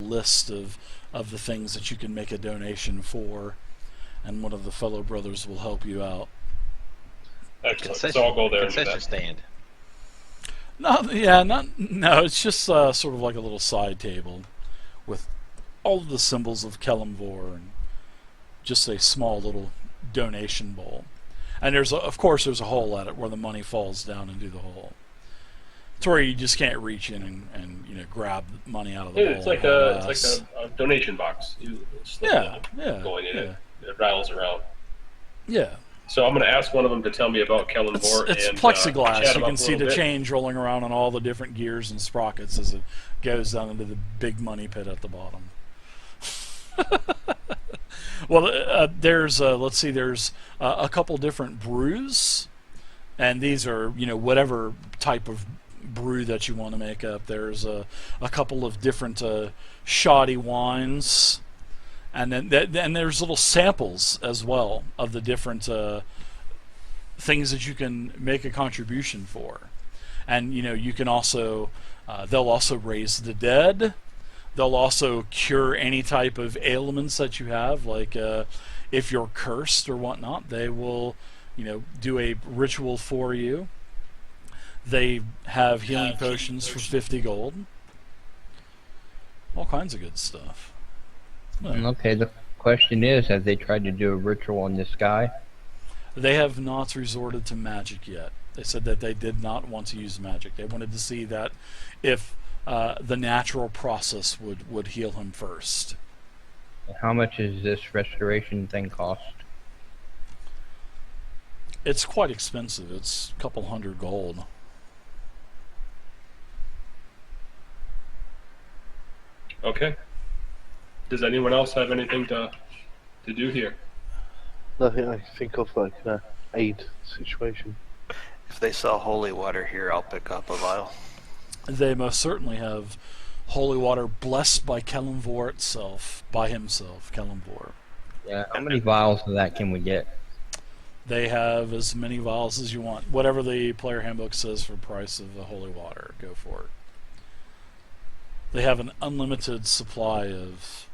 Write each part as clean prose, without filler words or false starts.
list of the things that you can make a donation for, and one of the fellow brothers will help you out. Excellent. So I'll go there and do concession that. stand. No, it's just sort of like a little side table with all of the symbols of Kelemvor and just a small little donation bowl. And of course there's a hole at it where the money falls down into the hole. It's where you just can't reach in and grab money out of the hole. It's like a donation box. You slip it going in it. It rattles around. Yeah. So I'm going to ask one of them to tell me about Kelemvor. It's plexiglass. You can see the change rolling around on all the different gears and sprockets as it goes down into the big money pit at the bottom. Well, there's a couple different brews, and these are whatever type of brew that you want to make up. There's a couple of different shoddy wines, and then there's little samples as well of the different things that you can make a contribution for. And you can also they'll also raise the dead. They'll also cure any type of ailments that you have, like if you're cursed or whatnot. They will do a ritual for you. They have healing potions for 50 gold. All kinds of good stuff. Okay, the question is, have they tried to do a ritual on this guy? They have not resorted to magic yet. They said that they did not want to use magic. They wanted to see that if the natural process would heal him first. How much is this restoration thing cost? It's quite expensive. It's a couple hundred gold. Okay. Does anyone else have anything to do here? Nothing I can think of like an aid situation. If they sell holy water here, I'll pick up a vial. They most certainly have holy water blessed by Kelemvor itself, by himself, Kelemvor. Yeah, how many vials of that can we get? They have as many vials as you want. Whatever the player handbook says for price of the holy water, go for it. They have an unlimited supply of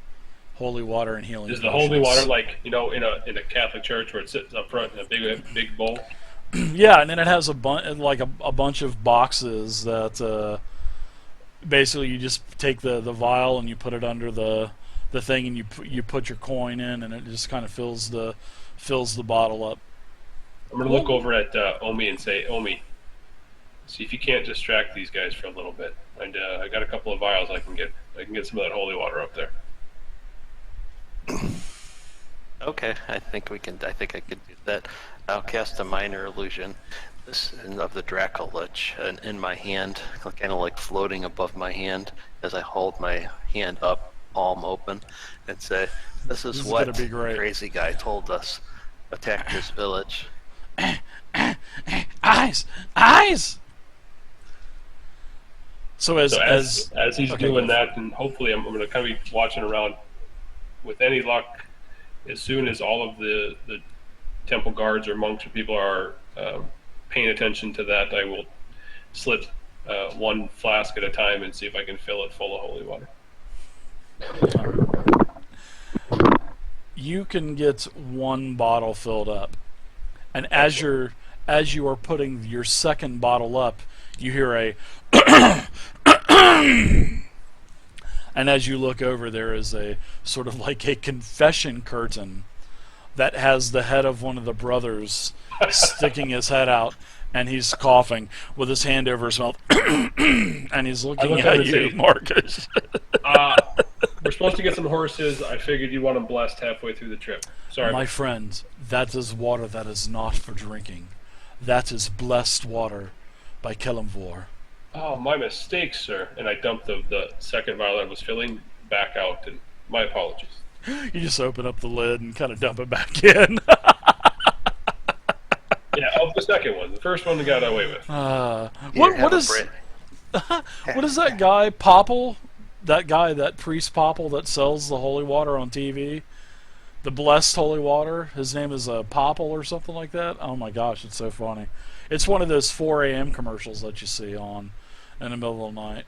holy water and healing. Is the holy water like in a Catholic church where it sits up front in a big bowl? Yeah, and then it has a bunch of boxes that basically you just take the vial and you put it under the thing and you put your coin in and it just kind of fills the bottle up. I'm gonna look over at Omi and say, Omi, see if you can't distract these guys for a little bit. And I got a couple of vials. I can get some of that holy water up there. Okay, I think I could do that. I'll cast a minor illusion. This of the Dracolich in my hand, kind of like floating above my hand as I hold my hand up, palm open, and say, "This is what the crazy guy told us. Attack this village." Eyes! So as he's doing that, and hopefully I'm going to kind of be watching around. With any luck, as soon as all of the temple guards or monks or people are paying attention to that, I will slip one flask at a time and see if I can fill it full of holy water. You can get one bottle filled up, and as you are putting your second bottle up, you hear a and as you look over, there is a sort of like a confession curtain that has the head of one of the brothers sticking his head out, and he's coughing with his hand over his mouth, and he's looking at you, Marcus. We're supposed to get some horses. I figured you want them blessed halfway through the trip. Sorry. My friend, that is water that is not for drinking. That is blessed water by Kelemvor. Oh, my mistake, sir. And I dumped the second vial I was filling back out, and my apologies. You just open up the lid and kind of dump it back in. Yeah, the second one. The first one we got away with. What is that guy, Popple? That priest Popple that sells the holy water on TV? The blessed holy water? His name is Popple or something like that? Oh my gosh, it's so funny. It's one of those 4 a.m. commercials that you see on in the middle of the night.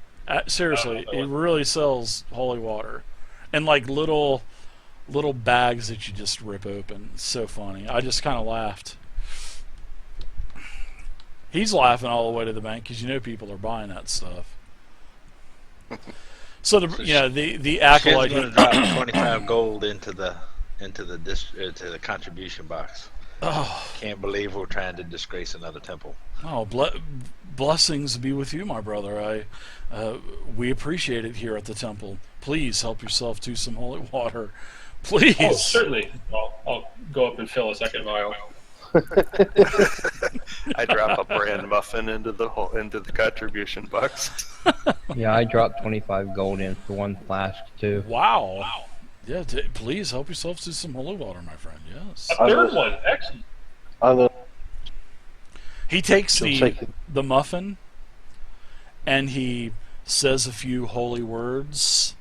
Seriously, I he don't know. really sells holy water, and like little bags that you just rip open. It's so funny. I just kind of laughed. He's laughing all the way to the bank because people are buying that stuff. So the acolyte. Shin's going to drop 25 gold into the to the contribution box. Oh, Can't believe we're trying to disgrace another temple. blessings be with you, my brother. We appreciate it here at the temple. Please help yourself to some holy water. Please. Oh, certainly. I'll go up and fill a second vial. I drop a bran muffin into the contribution box. Yeah, I dropped 25 gold in for one flask too. Wow. Yeah, please help yourself to some holy water, my friend. Yes. A third one. Excellent. I'm He takes She'll take it. the muffin and he says a few holy words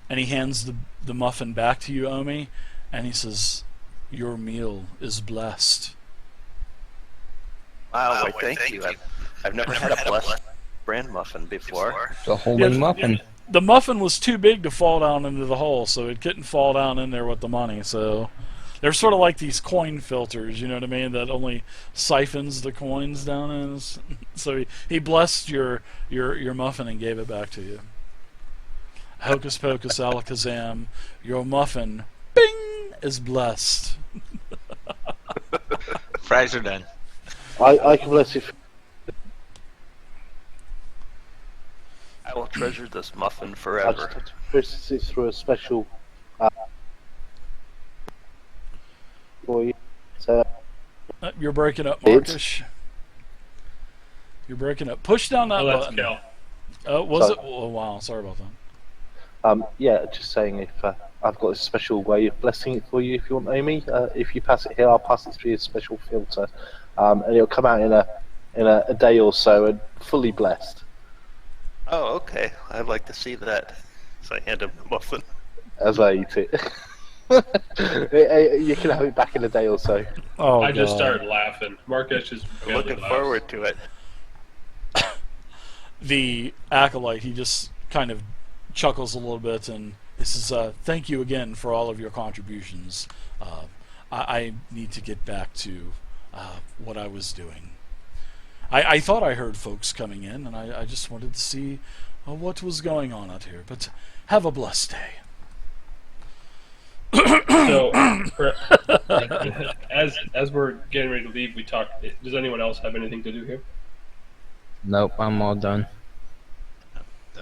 and he hands the muffin back to you, Omi, and he says, "Your meal is blessed." Wow, wait, thank you. I've never had a blessed bran muffin before. It's a holy Yeah, muffin. The muffin was too big to fall down into the hole, so it couldn't fall down in there with the money. So they're sort of like these coin filters, you know what I mean, that only siphons the coins down in. So he blessed your muffin and gave it back to you. Hocus pocus alakazam, your muffin, bing, is blessed. Fries are done. I can bless you. I will treasure this muffin I just forever. have to process it through a special for you. So You're breaking up, It's- Marcus. You're breaking up. Push down that Oh, that's button. Cal. Was Sorry. it? Oh, wow, sorry about that. yeah, just saying if I've got a special way of blessing it for you if you want, Amy. If you pass it here, I'll pass it through a special filter, and it'll come out in a day or so and fully blessed Oh, okay. I'd like to see that. So I hand him the muffin. as I eat it. You can have it back in a day or so. Oh, I just God. started laughing. Marcus just I'm looking forward to it. The acolyte, he just kind of chuckles a little bit and he says, "Thank you again for all of your contributions. I need to get back to what I was doing. I thought I heard folks coming in, and I just wanted to see what was going on out here. But have a blessed day." So, as we're getting ready to leave, we talked. Does anyone else have anything to do here? Nope, I'm all done.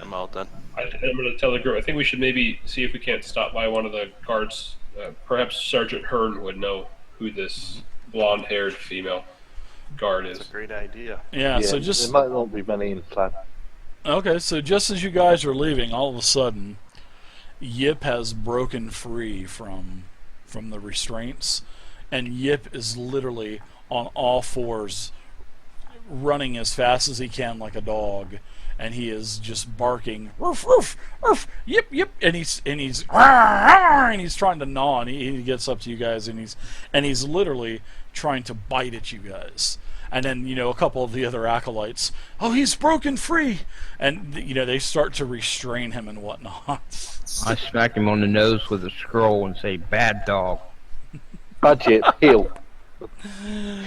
I'm all done. I'm going to tell the group. I think we should maybe see if we can't stop by one of the guards. Perhaps Sergeant Hearn would know who this blonde-haired female guard It's is. a great idea. Yeah, so just there might not be many in the plan. okay. So just as you guys are leaving, all of a sudden, Yip has broken free from the restraints, and Yip is literally on all fours, running as fast as he can like a dog, and he is just barking, "Roof, roof, roof, Yip, Yip," and he's trying to gnaw, and he gets up to you guys, and he's literally trying to bite at you guys. And then, a couple of the other acolytes, "Oh, he's broken free," and they start to restrain him and whatnot. I smack him on the nose with a scroll and say, "Bad dog." Budget, heal.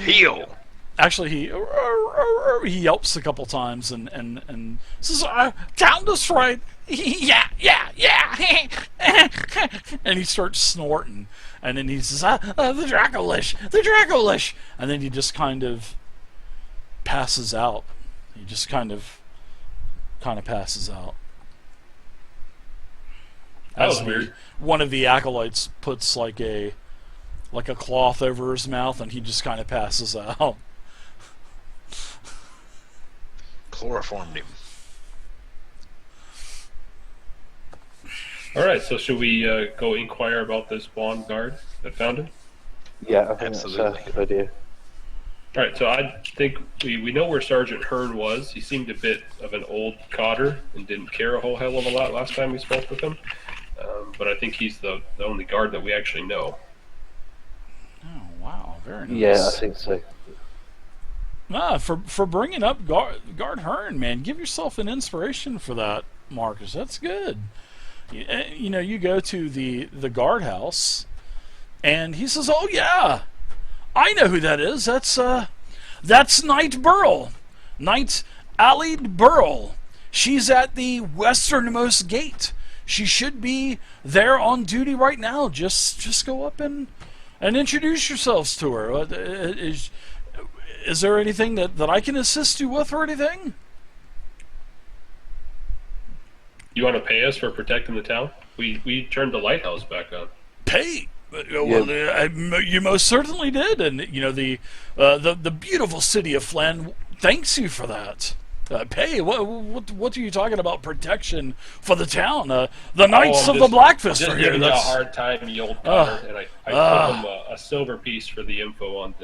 Heal! Actually, he yelps a couple times and says, "Count this right." Yeah, and he starts snorting, and then he says, "The Dracolish," and then he just kind of passes out. He just kind of passes out. That was As weird. one of the acolytes puts like a cloth over his mouth, and he just kind of passes out. Chloroformed him. All right, so should we go inquire about this blonde guard that found him? Yeah, I think Absolutely. that's a good idea. All right, so I think we know where Sergeant Hearn was. He seemed a bit of an old codder and didn't care a whole hell of a lot last time we spoke with him. But I think he's the only guard that we actually know. Oh wow, very nice. Yeah, I think so. For bringing up Guard Hearn, man, give yourself an inspiration for that. Marcus. That's good. You know, you go to the guardhouse, and he says, "Oh yeah, I know who that is. That's Knight Burrell, Knight Allied Burrell. She's at the westernmost gate. She should be there on duty right now. Just go up and introduce yourselves to her. Is there anything that I can assist you with or anything?" You want to pay us for protecting the town? We turned the lighthouse back on. Pay? Well, you most certainly did, and you know the beautiful city of Flan thanks you for that. Pay? What are you talking about? Protection for the town? The Knights of the Blackfist just are here. Giving you a hard time, you old Connor, and I told him a silver piece for the info on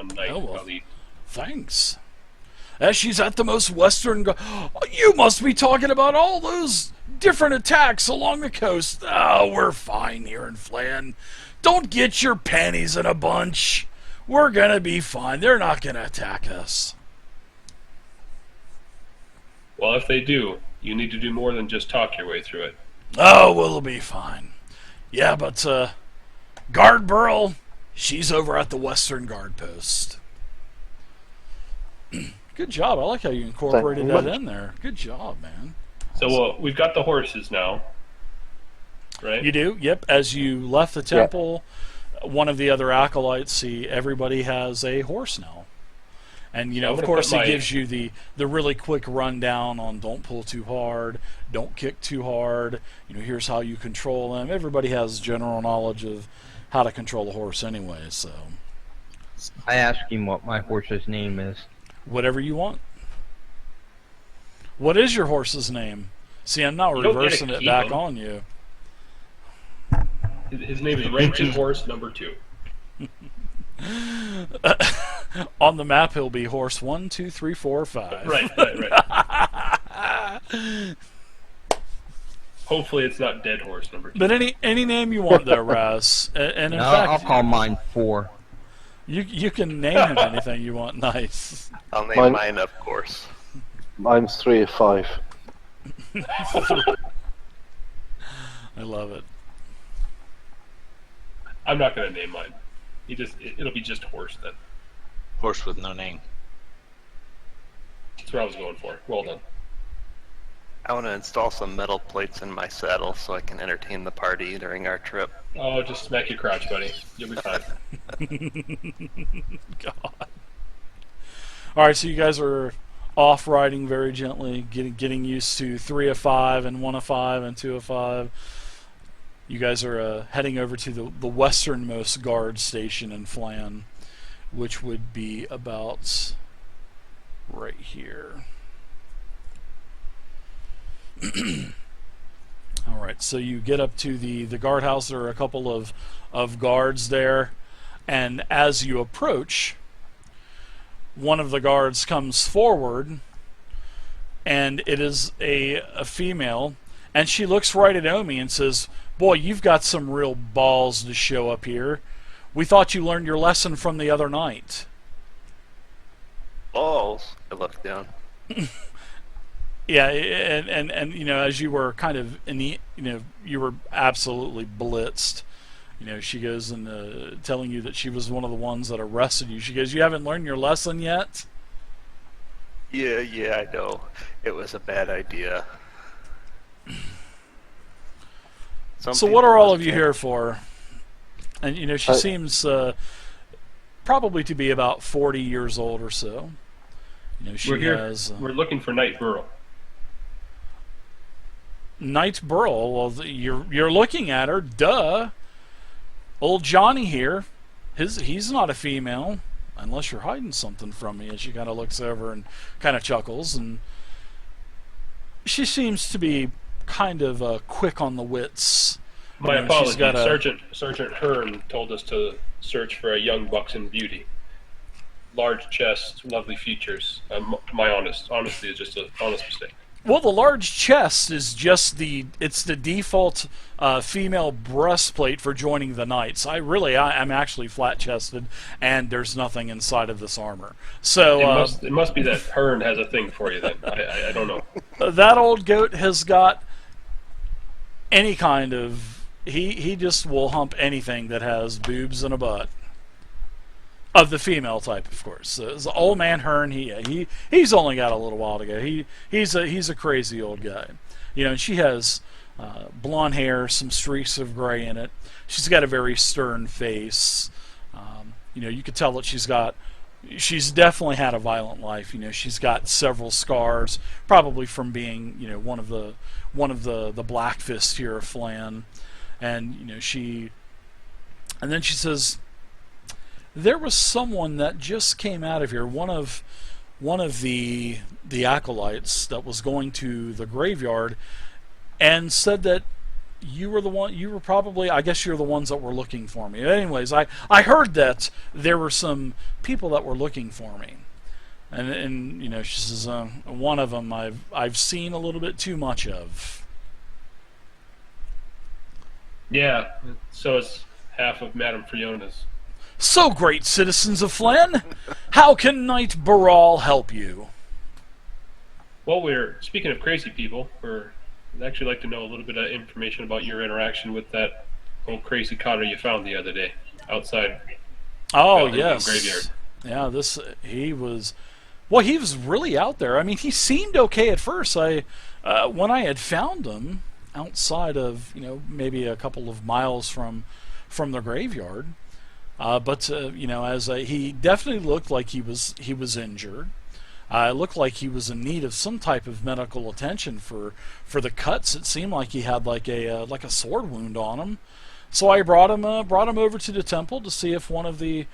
Knight. Oh, well, thanks. As she's at the most western. You must be talking about all those different attacks along the coast. Oh, we're fine here in Flan. Don't get your panties in a bunch. We're gonna be fine. They're not gonna attack us. Well, if they do, you need to do more than just talk your way through it. Oh, we'll be fine. Yeah, but Guard Burrell, she's over at the western guard post. Good job. I like how you incorporated that in there. Good job, man. So we've got the horses now, right? You do? Yep. As you left the temple, one of the other acolytes, see, everybody has a horse now. And, you know, of course, he gives you the really quick rundown on don't pull too hard, don't kick too hard, you know, here's how you control them. Everybody has general knowledge of how to control a horse anyway, so. I asked him what my horse's name is. Whatever you want. What is your horse's name? See, I'm not reversing it back on you. His name is Ranking Horse number 2. On the map, he'll be horse 1, 2, 3, 4, 5. Right. Hopefully, it's not Dead Horse number 2. But any name you want, there, Raz. And in fact, I'll call mine 4. You can name him anything you want. Nice. I'll name mine, of course. Mine's 3 or 5. I love it. I'm not going to name mine. It'll be just Horse then. Horse with no name. That's what I was going for. Well done. I want to install some metal plates in my saddle so I can entertain the party during our trip. Oh, just smack your crotch, buddy. You'll be fine. God. All right, so you guys are off riding very gently, getting used to 3 of 5 and 1 of 5 and 2 of 5. You guys are heading over to the westernmost guard station in Flan, which would be about right here. All right, so you get up to the guardhouse. There are a couple of guards there, and as you approach, one of the guards comes forward, and it is a female, and she looks right at Omi and says, "Boy, you've got some real balls to show up here. We thought you learned your lesson from the other night." Balls. I look down. Yeah, and you know, as you were kind of you were absolutely blitzed. You know, she goes and telling you that she was one of the ones that arrested you. She goes, "You haven't learned your lesson yet?" Yeah, I know. It was a bad idea. So what are all of you here for? And you know, she seems probably to be about 40 years old or so. You know, We're looking for Knight Burrell. Knight Burrell. Well, you're looking at her. Duh. Old Johnny here. He's not a female, unless you're hiding something from me. And she kind of looks over and kind of chuckles, and she seems to be kind of quick on the wits. My apologies. Sergeant Hearn told us to search for a young buxom beauty. Large chest, lovely features. My honesty is just an honest mistake. Well, the large chest is just it's the default female breastplate for joining the knights. I'm actually flat chested, and there's nothing inside of this armor. So It must be that Hearn has a thing for you then. I don't know. that old goat has got any kind of he just will hump anything that has boobs and a butt. Of the female type, of course. The old man Hearn, he's only got a little while to go. He's a crazy old guy, And she has blonde hair, some streaks of gray in it. She's got a very stern face. You could tell that she's definitely had a violent life. She's got several scars, probably from being one of the Black Fists here of Flan, and and then she says, there was someone that just came out of here, one of the acolytes that was going to the graveyard, and said that you were the one. You were probably, I guess, you're the ones that were looking for me. Anyways, I heard that there were some people that were looking for me, and she says one of them I've seen a little bit too much of. Yeah, so it's half of Madame Fiona's. So, great citizens of Flan, how can Knight Burrell help you? Well, we're speaking of crazy people. I'd actually like to know a little bit of information about your interaction with that old crazy cotter you found the other day outside. Oh, the yes. Graveyard. Yeah, he was really out there. I mean, he seemed okay at first. When I had found him outside of maybe a couple of miles from the graveyard. But he definitely looked like he was injured. It looked like he was in need of some type of medical attention for the cuts. It seemed like he had like a sword wound on him. So I brought him over to the temple to see if one of the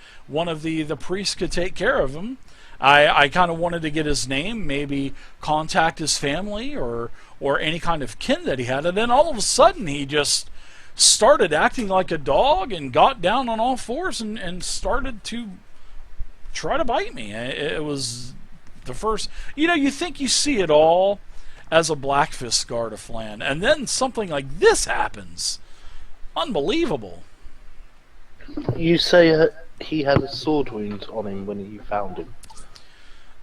priests could take care of him. I kind of wanted to get his name, maybe contact his family or any kind of kin that he had, and then all of a sudden he just started acting like a dog and got down on all fours and started to try to bite me. It was the first... you think you see it all as a Black Fist guard of Flan, and then something like this happens. Unbelievable. You say he had a sword wound on him when you found him?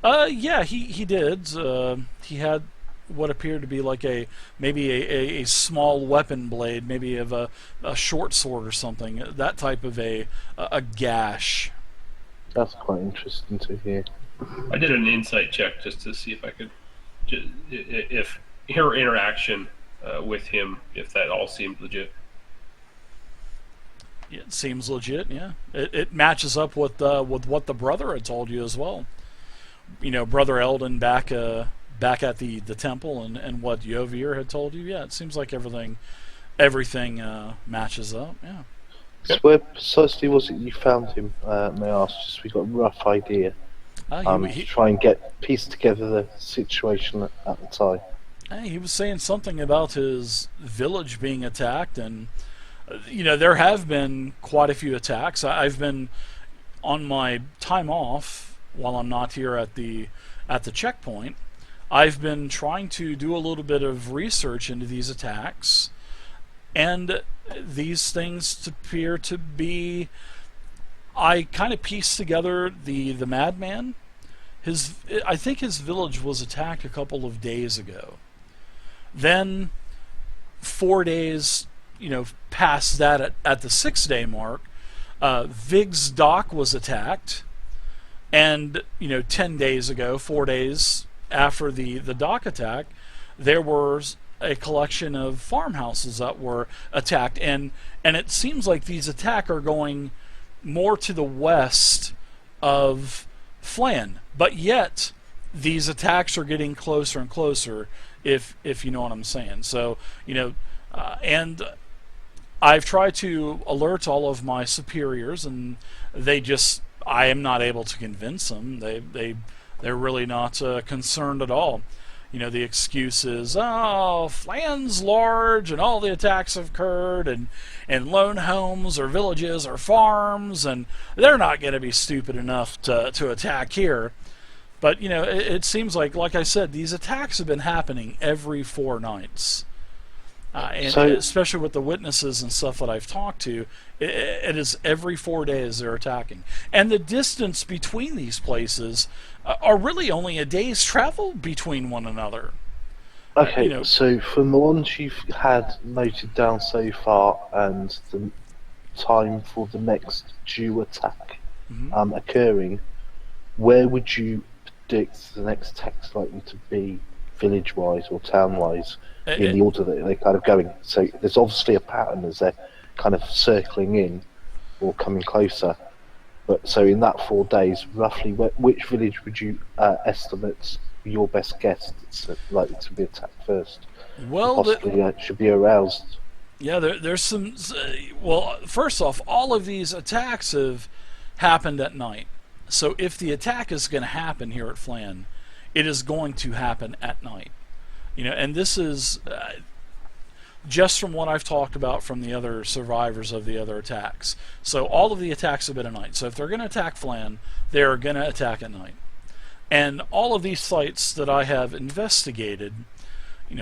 Yeah, he did. He had what appeared to be like maybe a small weapon blade, maybe of a short sword or something. That type of a gash. That's quite interesting to hear. I did an insight check just to see if I could, if her interaction with him, if that all seemed legit. Yeah, it seems legit. Yeah, it matches up with what the brother had told you as well. Brother Eldon back at the temple and what Yovir had told you. Yeah, it seems like everything matches up. Yeah. So where precisely was it you found him? May I ask, just so we got a rough idea. To try and piece together the situation at the time. He was saying something about his village being attacked, and there have been quite a few attacks. I've been on my time off while I'm not here at the checkpoint. I've been trying to do a little bit of research into these attacks, and these things appear to be... I kind of pieced together the madman. I think his village was attacked a couple of days ago. Then 4 days, past that at the 6-day mark, Vig's dock was attacked, and 10 days ago, 4 days after the dock attack, there was a collection of farmhouses that were attacked, and it seems like these attacks are going more to the west of Flan, but yet these attacks are getting closer and closer, if you know what I'm saying. So and I've tried to alert all of my superiors, and I am not able to convince them. They're really not concerned at all. The excuse is, Flan's large, and all the attacks have occurred, and lone homes or villages or farms, and they're not going to be stupid enough to attack here. But it seems like I said, these attacks have been happening every 4 nights. And So- especially with the witnesses and stuff that I've talked to, it is every 4 days they're attacking. And the distance between these places are really only a day's travel between one another. Okay, so from the ones you've had noted down so far and the time for the next due attack occurring, where would you predict the next attack's likely to be, village-wise or town-wise, in the order that they're kind of going? So there's obviously a pattern as they're kind of circling in or coming closer. But so in that 4 days, roughly, which village would you estimate your best guess that's likely to be attacked first? Well, possibly should be aroused. Yeah, there's some. Well, first off, all of these attacks have happened at night. So if the attack is going to happen here at Flan, it is going to happen at night. And this is just from what I've talked about from the other survivors of the other attacks. So all of the attacks have been at night. So if they're going to attack Flan, they're going to attack at night. And all of these sites that I have investigated,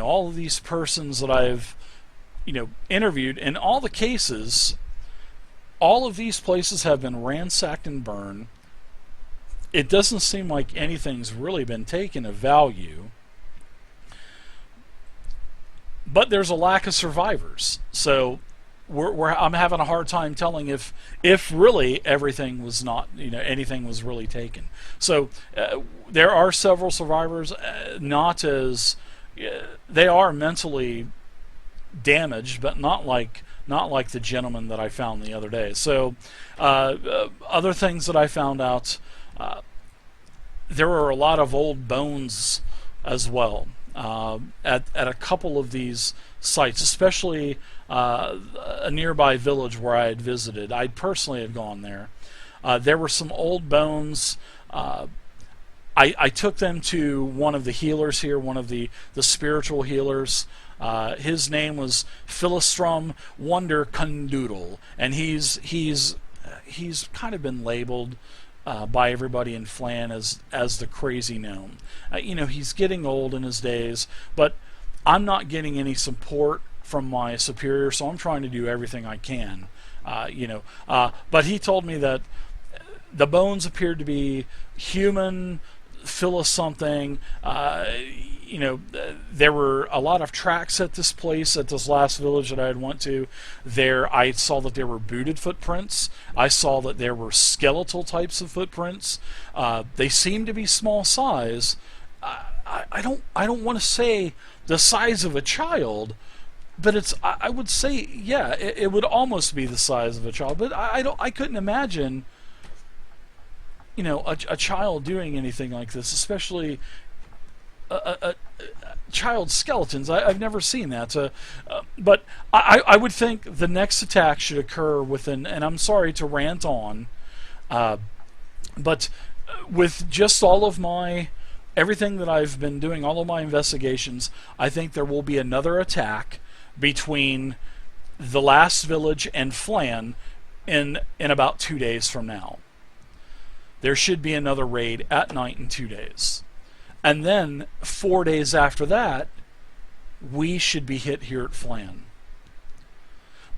all of these persons that I've interviewed, in all the cases, all of these places have been ransacked and burned. It doesn't seem like anything's really been taken of value. But there's a lack of survivors. So I'm having a hard time telling if really everything was not, anything was really taken. So there are several survivors, not as they are mentally damaged, but not like the gentleman that I found the other day. So other things that I found out, there were a lot of old bones as well at a couple of these sites, especially a nearby village where I had visited. I personally had gone there. There were some old bones. I took them to one of the healers here, one of the spiritual healers. His name was Philistrum Wonder Condoodle, and he's kind of been labeled by everybody in Flan as the crazy gnome. He's getting old in his days, but I'm not getting any support from my superior, so I'm trying to do everything I can. But he told me that the bones appeared to be human, full of something. There were a lot of tracks at this place, at this last village that I had went to. There, I saw that there were booted footprints. I saw that there were skeletal types of footprints. They seemed to be small size. I don't want to say the size of a child, but I would say, yeah, it would almost be the size of a child. But I couldn't imagine, a child doing anything like this, especially a child skeletons. I've never seen that. But I would think the next attack should occur within, and I'm sorry to rant on, but with just all of everything that I've been doing, all of my investigations, I think there will be another attack between the last village and Flan in about 2 days from now. There should be another raid at night in 2 days. And then 4 days after that, we should be hit here at Flan.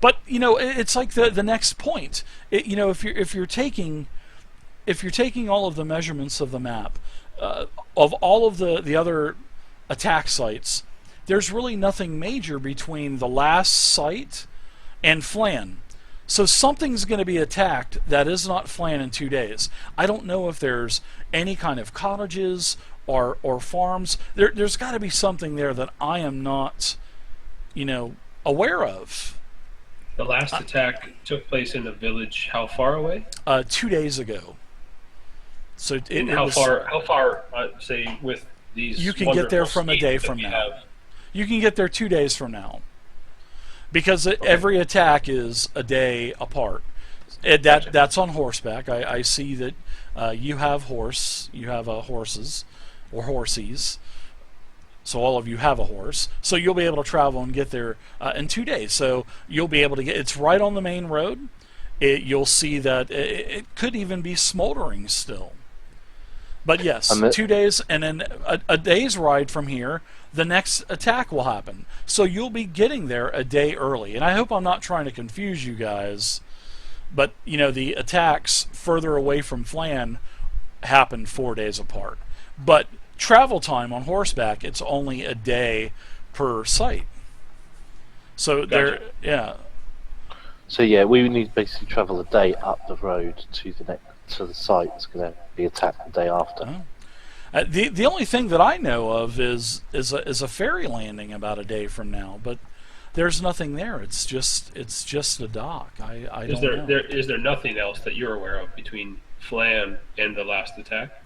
But it's like the next point. If you're taking all of the measurements of the map of all of the other attack sites, there's really nothing major between the last site and Flan. So something's going to be attacked that is not Flan in 2 days. I don't know if there's any kind of cottages or farms. There's got to be something there that I am not, aware of. The last attack took place in a village how far away? 2 days ago. So how far? Say with these. You can get there from a day that from we now. have. You can get there 2 days from now. Because every attack is a day apart. Gotcha. That's on horseback. I see that you have horses or horsies. So all of you have a horse. So you'll be able to travel and get there in 2 days. So you'll be able to it's right on the main road. You'll see that it could even be smoldering still. But yes, And 2 days, and then a day's ride from here, the next attack will happen. So you'll be getting there a day early. And I hope I'm not trying to confuse you guys, but the attacks further away from Flan happen 4 days apart. But travel time on horseback, it's only a day per site. So Gotcha. So yeah, we need to basically travel a day up the road to the site that's going to be attacked the day after. Oh. The only thing that I know of is a ferry landing about a day from now, but there's nothing there. It's just a dock. I Is don't there know. is there nothing else that you're aware of between Flan and the last attack?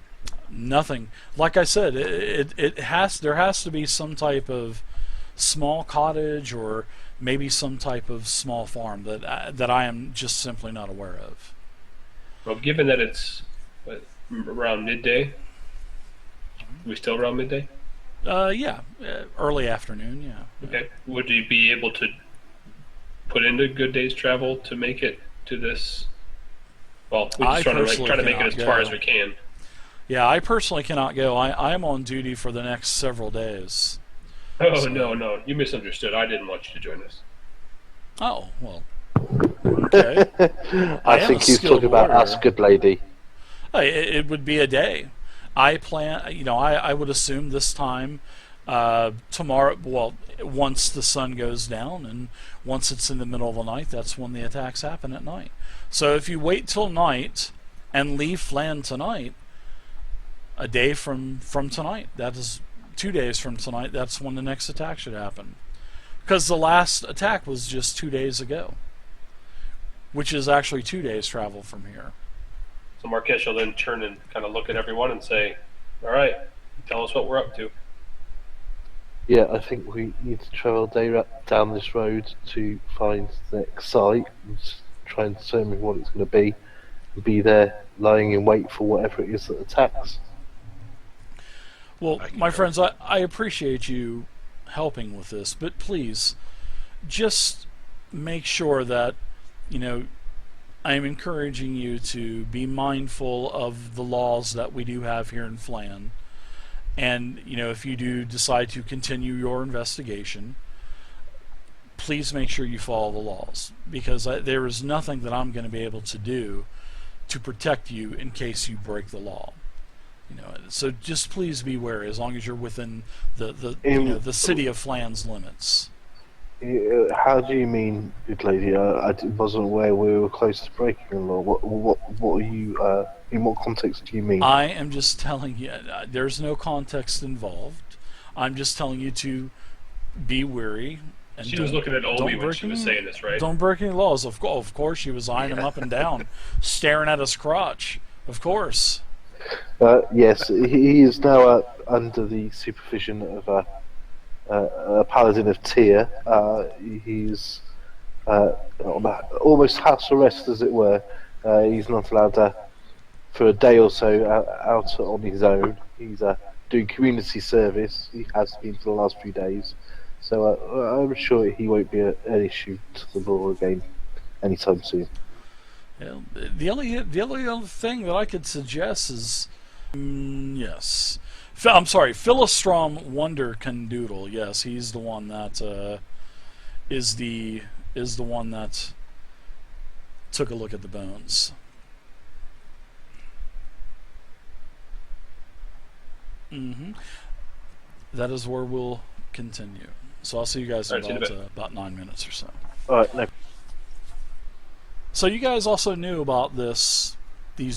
Nothing. Like I said, there has to be some type of small cottage or maybe some type of small farm that I am just simply not aware of. Well, given that it's around midday, are we still around midday? Early afternoon. Yeah. Okay. Would you be able to put into good day's travel to make it to this? Well, we're I just trying to personally make it as cannot far go. as we can. Yeah, I personally cannot go. I am on duty for the next several days. Oh So- no, you misunderstood. I didn't want you to join us. Oh well. Okay. I I am think a he's skilled talking about us, warrior. good lady. It would be a day. I plan. I would assume this time tomorrow. Well, once the sun goes down and once it's in the middle of the night, that's when the attacks happen at night. So if you wait till night and leave Flan tonight, a day from tonight, that is 2 days from tonight, that's when the next attack should happen. Because the last attack was just 2 days ago, which is actually 2 days travel from here. So Marquez will then turn and kind of look at everyone and say, "All right, tell us what we're up to." Yeah, I think we need to travel a day down this road to find the next site and try and determine what it's going to be, and be there lying in wait for whatever it is that attacks. Well, I my concur. friends, I appreciate you helping with this, but please, just make sure that, I'm encouraging you to be mindful of the laws that we do have here in Flan. And, if you do decide to continue your investigation, please make sure you follow the laws. Because there is nothing that I'm going to be able to do to protect you in case you break the law. So just please be wary as long as you're within the city of Flan's limits. How do you mean, good lady? Wasn't aware we were close to breaking the law. What are you? In what context do you mean? I am just telling you, there's no context involved. I'm just telling you to be wary. And She was looking at Obi when she was saying this, right? Don't break any laws. Of course, she was eyeing him up and down, staring at his crotch. Of course. Yes, he is now under the supervision of a paladin of Tyr. He's on almost house arrest, as it were. He's not allowed for a day or so out on his own. He's doing community service. He has been for the last few days. So I'm sure he won't be an issue to the law again anytime soon. Yeah, the only other thing that I could suggest is yes. I'm sorry, Philostrom Wonder Condoodle. Yes, he's the one that is the one that took a look at the bones. That is where we'll continue. So I'll see you guys in All right, see you in a about 9 minutes or so. All right, no. So you guys also knew about these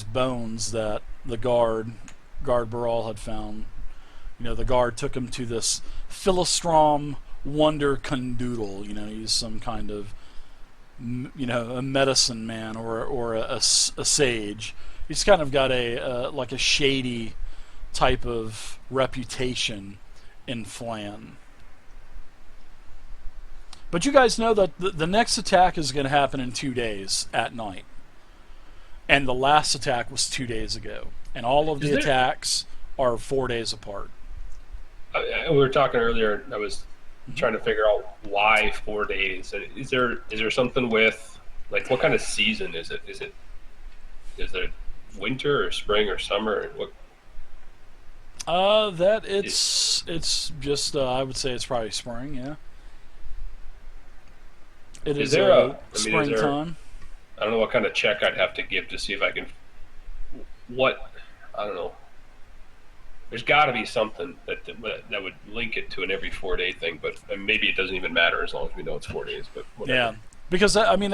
bones that the guard Burrell had found. The guard took him to this Philostrom Wonder Condoodle. He's some kind of, a medicine man or a sage. He's kind of got like a shady type of reputation in Flan. But you guys know that the next attack is going to happen in 2 days at night. And the last attack was 2 days ago. And all of the attacks are 4 days apart. We were talking earlier. I was trying to figure out why 4 days. Is there something with, like, what kind of season is it? Is it winter or spring or summer? That it's just I would say it's probably spring. Yeah. It Is is there springtime. I don't know what kind of check I'd have to give to see if I can. I don't know. There's got to be something that would link it to an every 4 day thing, but maybe it doesn't even matter as long as we know it's 4 days. But whatever. Yeah, because I mean